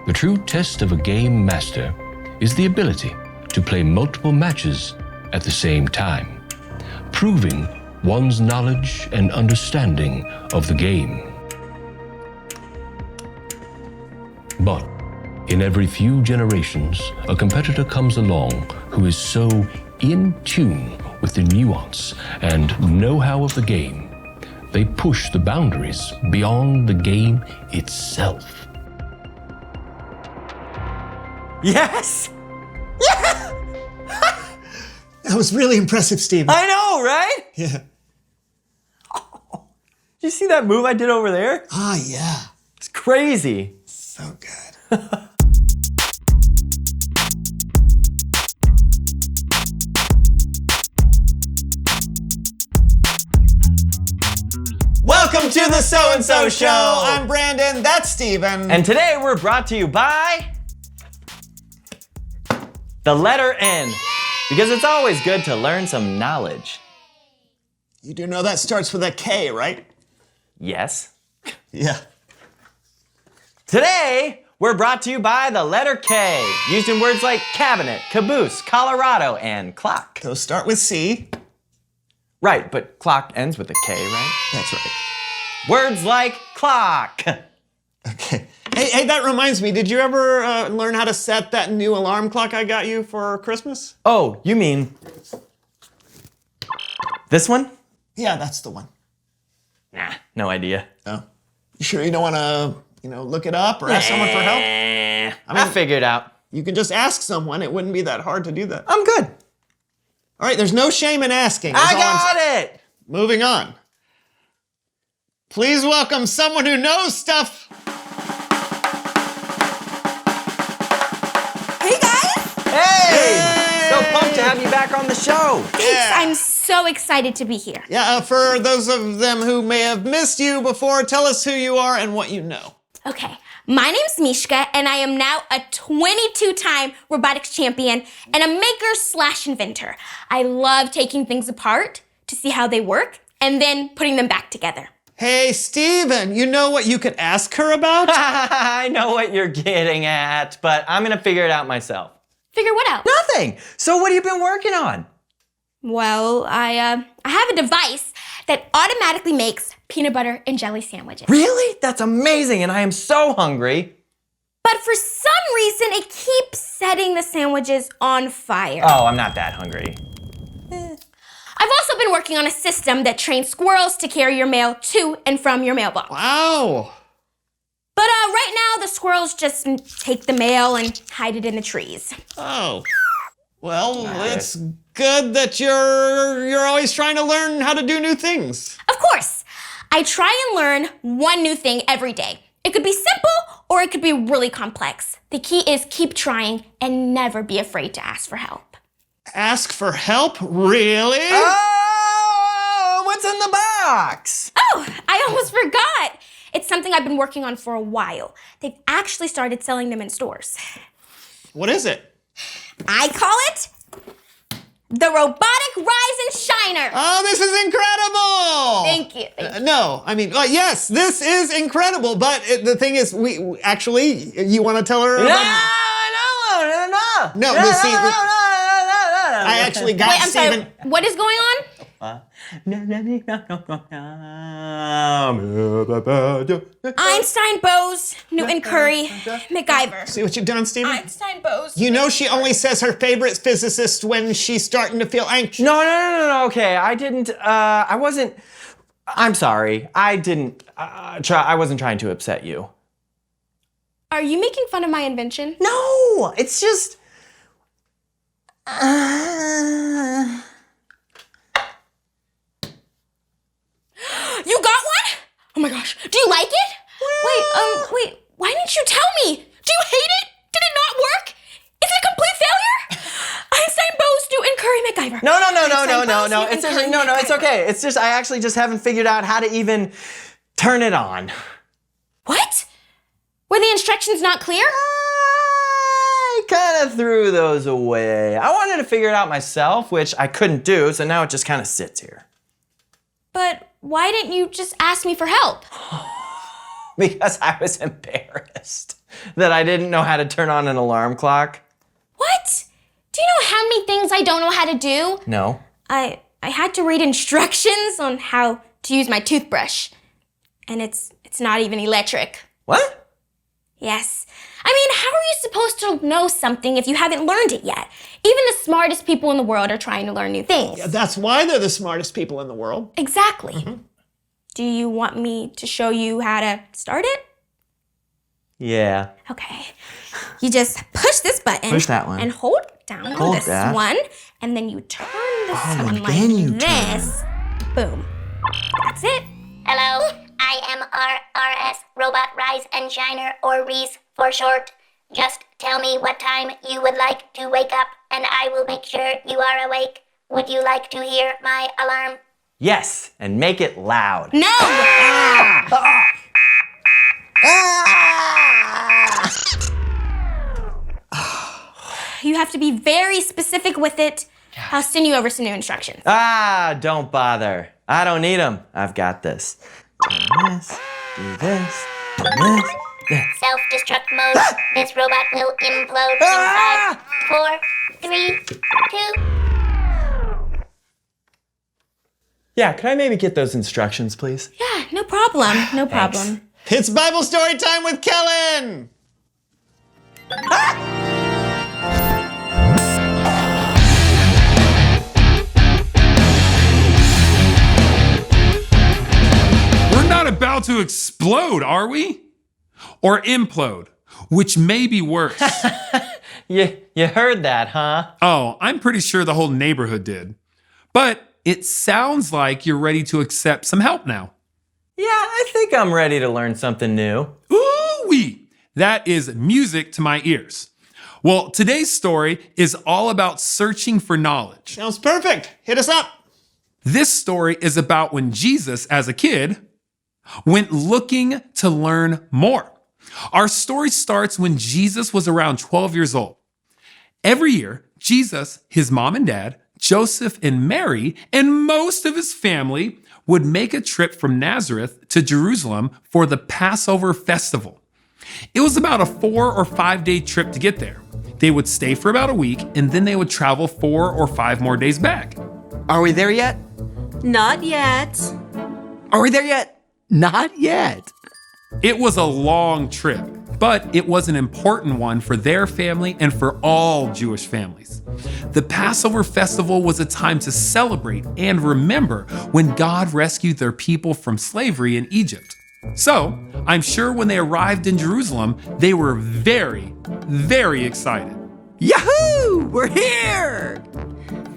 The true test of a game master is the ability to play multiple matches at the same time, proving one's knowledge and understanding of the game. But in every few generations, a competitor comes along who is so in tune with the nuance and know-how of the game, they push the boundaries beyond the game itself. Yes! Yeah! That was really impressive, Steven. I know, right? Yeah. Oh, did you see that move I did over there? Ah, yeah. It's crazy. So good. Welcome to the So-and-So Show. I'm Brandon, that's Steven. And today we're brought to you by the letter N, because it's always good to learn some knowledge. You do know that starts with a K, right? Yes. Yeah. Today, we're brought to you by the letter K, used in words like cabinet, caboose, Colorado, and clock. Those start with C. Right, but clock ends with a K, right? That's right. Words like clock. Okay. Hey, that reminds me, did you ever learn how to set that new alarm clock I got you for Christmas? Oh, you mean this one? Yeah, that's the one. Nah, no idea. Oh. You sure you don't want to, look it up or ask someone for help? I'll figure it out. You can just ask someone. It wouldn't be that hard to do that. I'm good. All right, there's no shame in asking. I got it! Moving on. Please welcome someone who knows stuff. Hey guys! Hey! So pumped to have you back on the show. Thanks, Yeah. I'm so excited to be here. Yeah, for those of them who may have missed you before, tell us who you are and what you know. Okay, my name's Mishka, and I am now a 22-time robotics champion and a maker/inventor. I love taking things apart to see how they work and then putting them back together. Hey, Steven, you know what you could ask her about? I know what you're getting at, but I'm gonna figure it out myself. Figure what out? Nothing! So what have you been working on? Well, I have a device that automatically makes peanut butter and jelly sandwiches. Really? That's amazing, and I am so hungry. But for some reason, it keeps setting the sandwiches on fire. Oh, I'm not that hungry. I've also been working on a system that trains squirrels to carry your mail to and from your mailbox. Wow. But right now, the squirrels just take the mail and hide it in the trees. Oh. Well, it's good that you're always trying to learn how to do new things. Of course, I try and learn one new thing every day. It could be simple or it could be really complex. The key is keep trying and never be afraid to ask for help. Ask for help? Really? Oh, what's in the box? Oh, I almost forgot. It's something I've been working on for a while. They've actually started selling them in stores. What is it? I call it the Robotic Rise and Shiner. Oh, this is incredible! Thank you. No, I mean, yes, this is incredible, but the thing is, we actually, you want to tell her about... No, you see, I actually got Wait, I'm Steven. sorry. What is going on? Einstein, Bose, Newton, Curry, MacGyver. See what you've done, Steven? Einstein, Bose. You know she only says her favorite physicist when she's starting to feel anxious. No, okay, I didn't, I wasn't, I'm sorry, I didn't, I wasn't trying to upset you. Are you making fun of my invention? No, it's just, You got one? Oh my gosh. Do you like it? Wait, why didn't you tell me? Do you hate it? Did it not work? Is it a complete failure? Einstein, Bose, Newton, Curry, MacGyver. No, Einstein, it's Bose, Newton, Curry, it's MacGyver. okay. It's just, I actually just haven't figured out how to even turn it on. What? Were the instructions not clear? I kind of threw those away. I wanted to figure it out myself, which I couldn't do, so now it just kind of sits here. But why didn't you just ask me for help? Because I was embarrassed. That I didn't know how to turn on an alarm clock? What? Do you know how many things I don't know how to do? No. I had to read instructions on how to use my toothbrush. And it's not even electric. What? Yes. I mean, how are you supposed to know something if you haven't learned it yet? Even the smartest people in the world are trying to learn new things. Yeah, that's why they're the smartest people in the world. Exactly. Mm-hmm. Do you want me to show you how to start it? Yeah. Okay. You just push this button. Push that one. And hold down on this one. And then you turn this one like this. Boom. That's it. Hello, I am RRS, Robot Rise and Shiner, or Reese for short. Just tell me what time you would like to wake up, and I will make sure you are awake. Would you like to hear my alarm? Yes, and make it loud. No! You have to be very specific with it. I'll send you over some new instructions. Don't bother. I don't need them. I've got this. Do this, do this, do this. Self-destruct mode. This robot will implode in 5, 4, 3, 2. Yeah, could I maybe get those instructions, please? Yeah, no problem. No problem. It's Bible story time with Kellen! We're not about to explode, are we? Or implode, which may be worse. You heard that, huh? Oh, I'm pretty sure the whole neighborhood did. But it sounds like you're ready to accept some help now. Yeah, I think I'm ready to learn something new. Ooh-wee! That is music to my ears. Well, today's story is all about searching for knowledge. Sounds perfect. Hit us up. This story is about when Jesus, as a kid, went looking to learn more. Our story starts when Jesus was around 12 years old. Every year, Jesus, his mom and dad, Joseph and Mary, and most of his family would make a trip from Nazareth to Jerusalem for the Passover festival. It was about a 4 or 5 day trip to get there. They would stay for about a week and then they would travel 4 or 5 more days back. Are we there yet? Not yet. Are we there yet? Not yet. It was a long trip, but it was an important one for their family and for all Jewish families. The Passover festival was a time to celebrate and remember when God rescued their people from slavery in Egypt. So, I'm sure when they arrived in Jerusalem, they were very, very excited. Yahoo! We're here!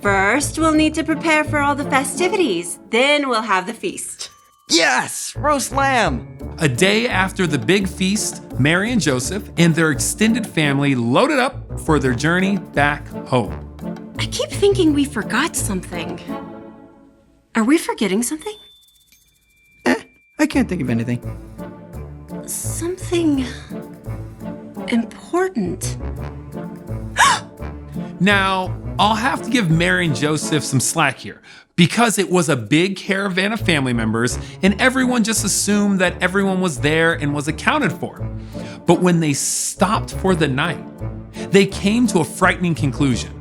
First, we'll need to prepare for all the festivities. Then we'll have the feast. Yes! Roast lamb! A day after the big feast, Mary and Joseph and their extended family loaded up for their journey back home. I keep thinking we forgot something. Are we forgetting something? I can't think of anything. Something important. Now, I'll have to give Mary and Joseph some slack here because it was a big caravan of family members and everyone just assumed that everyone was there and was accounted for. But when they stopped for the night, they came to a frightening conclusion.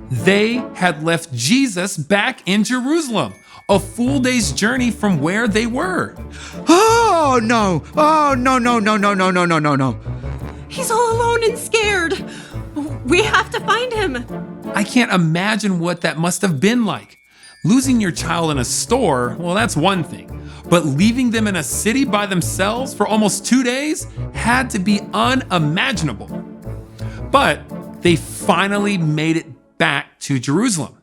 They had left Jesus back in Jerusalem, a full day's journey from where they were. Oh no! Oh no. He's all alone and scared. We have to find him. I can't imagine what that must have been like. Losing your child in a store, well, that's one thing. But leaving them in a city by themselves for almost 2 days had to be unimaginable. But they finally made it back to Jerusalem.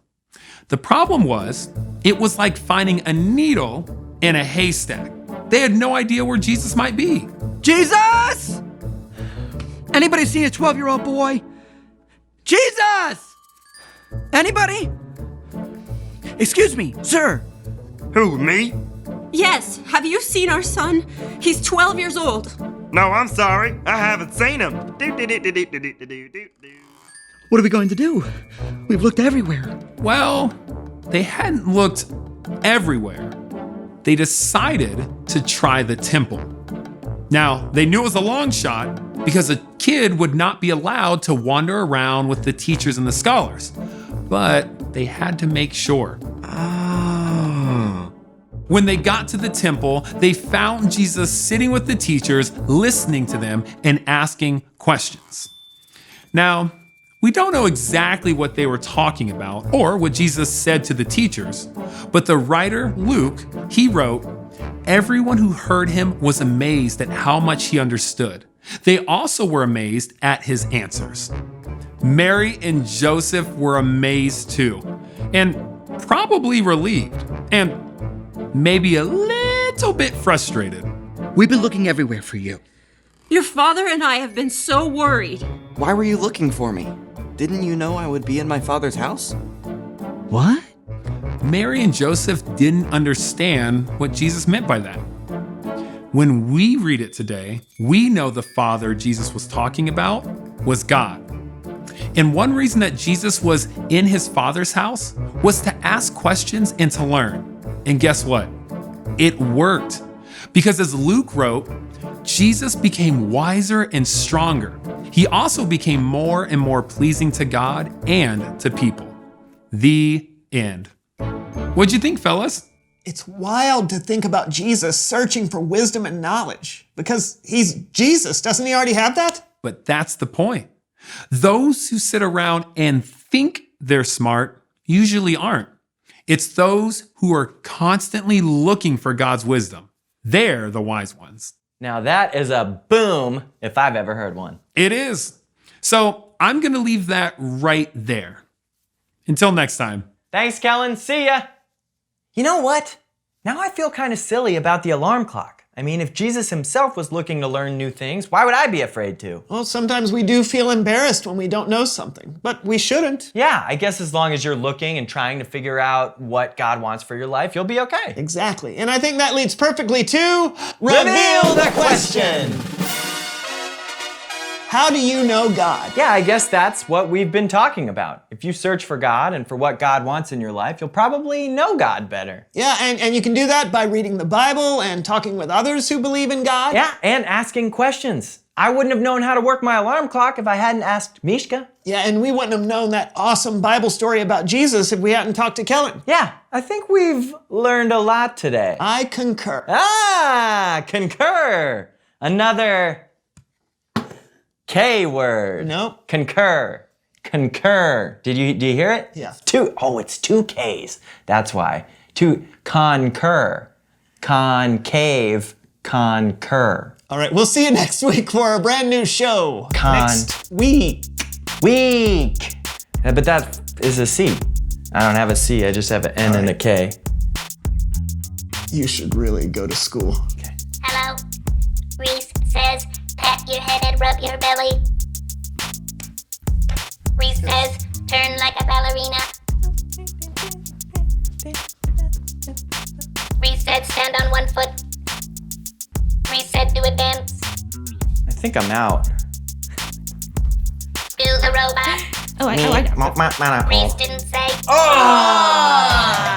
The problem was, it was like finding a needle in a haystack. They had no idea where Jesus might be. Jesus! Anybody seen a 12-year-old boy? Jesus! Anybody? Excuse me, sir. Who, me? Yes, have you seen our son? He's 12 years old. No, I'm sorry. I haven't seen him. What are we going to do? We've looked everywhere. Well, they hadn't looked everywhere. They decided to try the temple. Now, they knew it was a long shot, because a kid would not be allowed to wander around with the teachers and the scholars. But they had to make sure. When they got to the temple, they found Jesus sitting with the teachers, listening to them and asking questions. Now, we don't know exactly what they were talking about or what Jesus said to the teachers, but the writer, Luke, he wrote, "Everyone who heard him was amazed at how much he understood. They also were amazed at his answers." Mary and Joseph were amazed too, and probably relieved, and maybe a little bit frustrated. We've been looking everywhere for you. Your father and I have been so worried. Why were you looking for me? Didn't you know I would be in my father's house? What? Mary and Joseph didn't understand what Jesus meant by that. When we read it today, we know the Father Jesus was talking about was God. And one reason that Jesus was in his Father's house was to ask questions and to learn. And guess what? It worked. Because as Luke wrote, Jesus became wiser and stronger. He also became more and more pleasing to God and to people. The end. What'd you think, fellas? It's wild to think about Jesus searching for wisdom and knowledge because he's Jesus. Doesn't he already have that? But that's the point. Those who sit around and think they're smart usually aren't. It's those who are constantly looking for God's wisdom. They're the wise ones. Now that is a boom if I've ever heard one. It is. So I'm going to leave that right there. Until next time. Thanks, Kellen. See ya. You know what? Now I feel kind of silly about the alarm clock. I mean, if Jesus himself was looking to learn new things, why would I be afraid to? Well, sometimes we do feel embarrassed when we don't know something, but we shouldn't. Yeah, I guess as long as you're looking and trying to figure out what God wants for your life, you'll be okay. Exactly. And I think that leads perfectly to Reveal the question. How do you know God? Yeah, I guess that's what we've been talking about. If you search for God and for what God wants in your life, you'll probably know God better. Yeah, and you can do that by reading the Bible and talking with others who believe in God. Yeah, and asking questions. I wouldn't have known how to work my alarm clock if I hadn't asked Mishka. Yeah, and we wouldn't have known that awesome Bible story about Jesus if we hadn't talked to Kellen. Yeah, I think we've learned a lot today. I concur. Concur. Another K word. Nope. Concur. Do you hear it? Yeah. It's two K's. That's why. Concur. Concave. Concur. All right, we'll see you next week for a brand new show. Next week. Week. But that is a C. I don't have a C. I just have an N and a K. You should really go to school. Okay. Hello? Reese says, pat your head and rub your belly. Reese says, turn like a ballerina. Reese said, stand on one foot. Reese said, do a dance. I think I'm out. Do the robot. Oh, I got it. Reese didn't say. Oh!